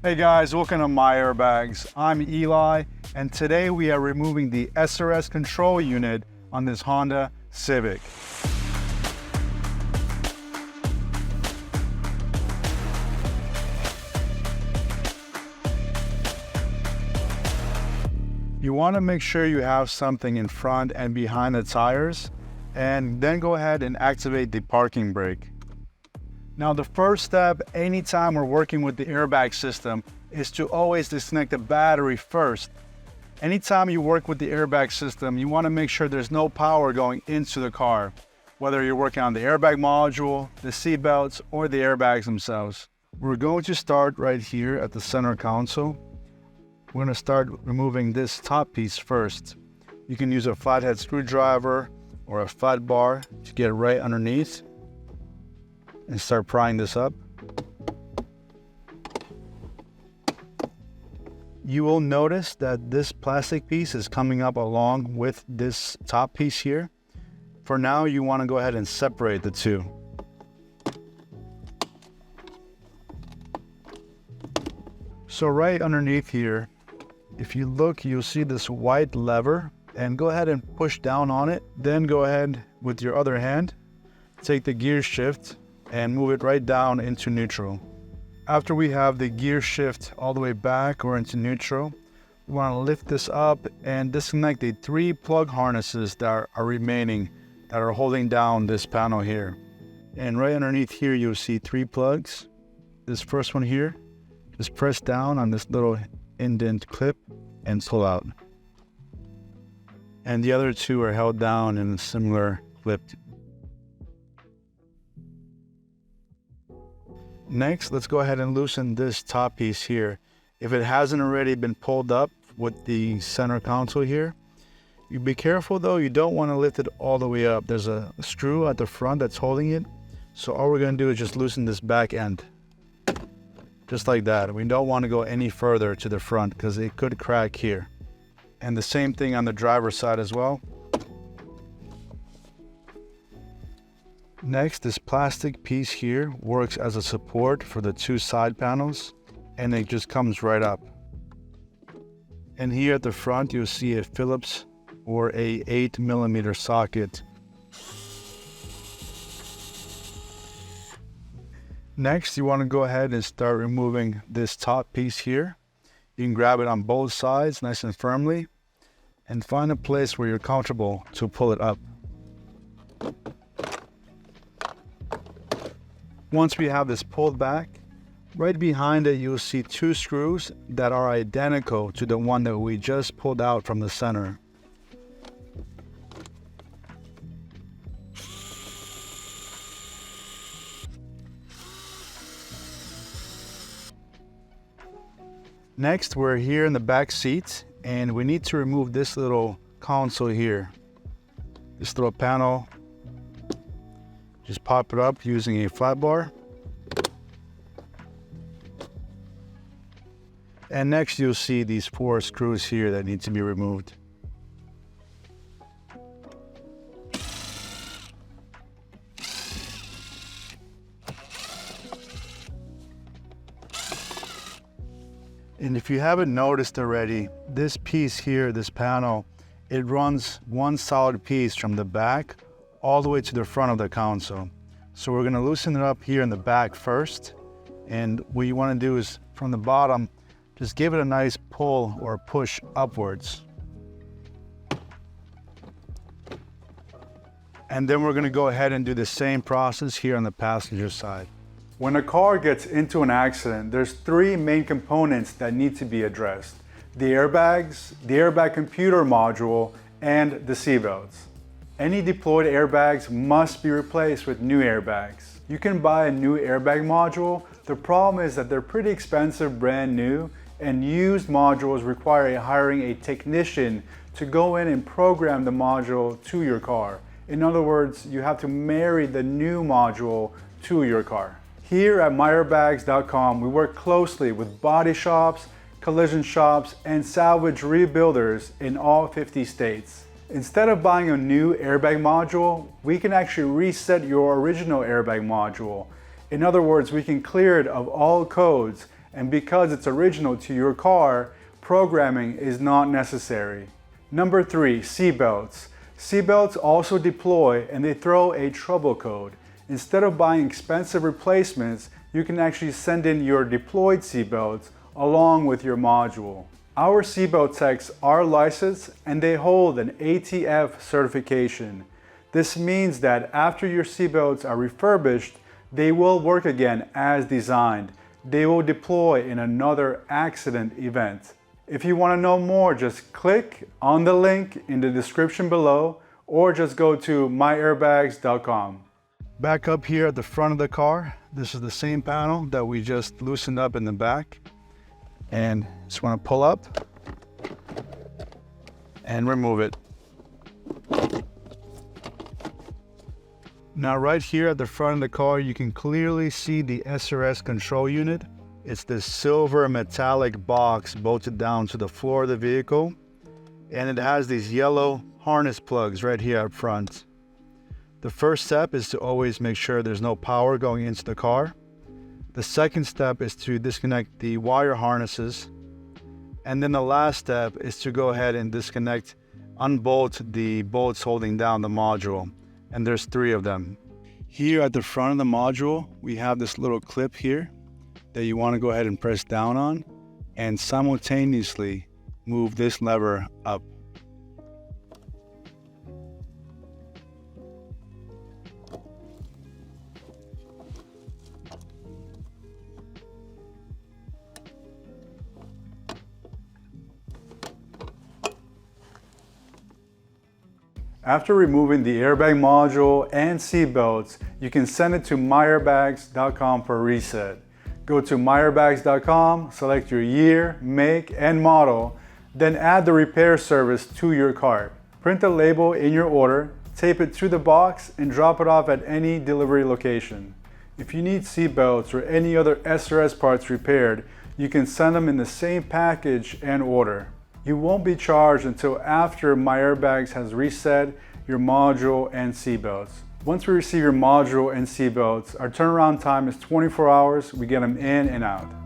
Hey guys, welcome to MyAirbags. I'm Eli, and today we are removing the SRS control unit on this Honda Civic. You want to make sure you have something in front and behind the tires, and then go ahead and activate the parking brake. Now the first step anytime we're working with the airbag system is to always disconnect the battery first. Anytime you work with the airbag system, you want to make sure there's no power going into the car, whether you're working on the airbag module, the seat belts, or the airbags themselves. We're going to start right here at the center console. We're going to start removing this top piece first. You can use a flathead screwdriver or a flat bar to get right underneath and start prying this up. You will notice that this plastic piece is coming up along with this top piece here. For now, you want to go ahead and separate the two. So right underneath here, if you look, you'll see this white lever, and go ahead and push down on it. Then go ahead with your other hand, take the gear shift and move it right down into neutral. After we have the gear shift all the way back or into neutral, we want to lift this up and disconnect the 3 plug harnesses that are remaining, that are holding down this panel here. And right underneath here, you'll see 3 plugs. This first one here, just press down on this little indent clip and pull out. And the other 2 are held down in a similar clip. Next, let's go ahead and loosen this top piece here. If it hasn't already been pulled up with the center console here, you be careful though, you don't want to lift it all the way up. There's a screw at the front that's holding it. So all we're going to do is just loosen this back end. Just like that. We don't want to go any further to the front because it could crack here. And the same thing on the driver's side as well. Next, this plastic piece here works as a support for the 2 side panels, and it just comes right up. And here at the front, you'll see a Phillips or a 8mm socket. Next, you want to go ahead and start removing this top piece here. You can grab it on both sides nice and firmly, and find a place where you're comfortable to pull it up. Once we have this pulled back, right behind it you'll see 2 screws that are identical to the one that we just pulled out from the center. Next, we're here in the back seat, and we need to remove this little console here. This little panel. Just pop it up using a flat bar. And next you'll see these 4 screws here that need to be removed. And if you haven't noticed already, this piece here, this panel, it runs one solid piece from the back all the way to the front of the console. So we're going to loosen it up here in the back first, and what you want to do is from the bottom just give it a nice pull or push upwards. And then we're going to go ahead and do the same process here on the passenger side. When a car gets into an accident, there's 3 main components that need to be addressed: the airbags, the airbag computer module, and the seatbelts. Any deployed airbags must be replaced with new airbags. You can buy a new airbag module. The problem is that they're pretty expensive brand new, and used modules require hiring a technician to go in and program the module to your car. In other words, you have to marry the new module to your car. Here at MyAirbags.com, we work closely with body shops, collision shops, and salvage rebuilders in all 50 states. Instead of buying a new airbag module, we can actually reset your original airbag module. In other words, we can clear it of all codes and because it's original to your car, programming is not necessary. Number 3, seatbelts. Seatbelts also deploy and they throw a trouble code. Instead of buying expensive replacements, you can actually send in your deployed seatbelts along with your module. Our seatbelt techs are licensed and they hold an ATF certification. This means that after your seatbelts are refurbished, they will work again as designed. They will deploy in another accident event. If you want to know more, just click on the link in the description below or just go to MyAirbags.com. Back up here at the front of the car, this is the same panel that we just loosened up in the back. And just want to pull up and remove it. Now right here at the front of the car, you can clearly see the SRS control unit. It's this silver metallic box bolted down to the floor of the vehicle. And it has these yellow harness plugs right here up front. The first step is to always make sure there's no power going into the car. The second step is to disconnect the wire harnesses. And then the last step is to go ahead and unbolt the bolts holding down the module. And there's 3 of them. Here at the front of the module, we have this little clip here that you want to go ahead and press down on and simultaneously move this lever up. After removing the airbag module and seat belts, you can send it to MyAirbags.com for reset. Go to MyAirbags.com, select your year, make, and model, then add the repair service to your cart. Print the label in your order, tape it to the box, and drop it off at any delivery location. If you need seat belts or any other SRS parts repaired, you can send them in the same package and order. You won't be charged until after MyAirbags has reset your module and seatbelts. Once we receive your module and seatbelts, our turnaround time is 24 hours. We get them in and out.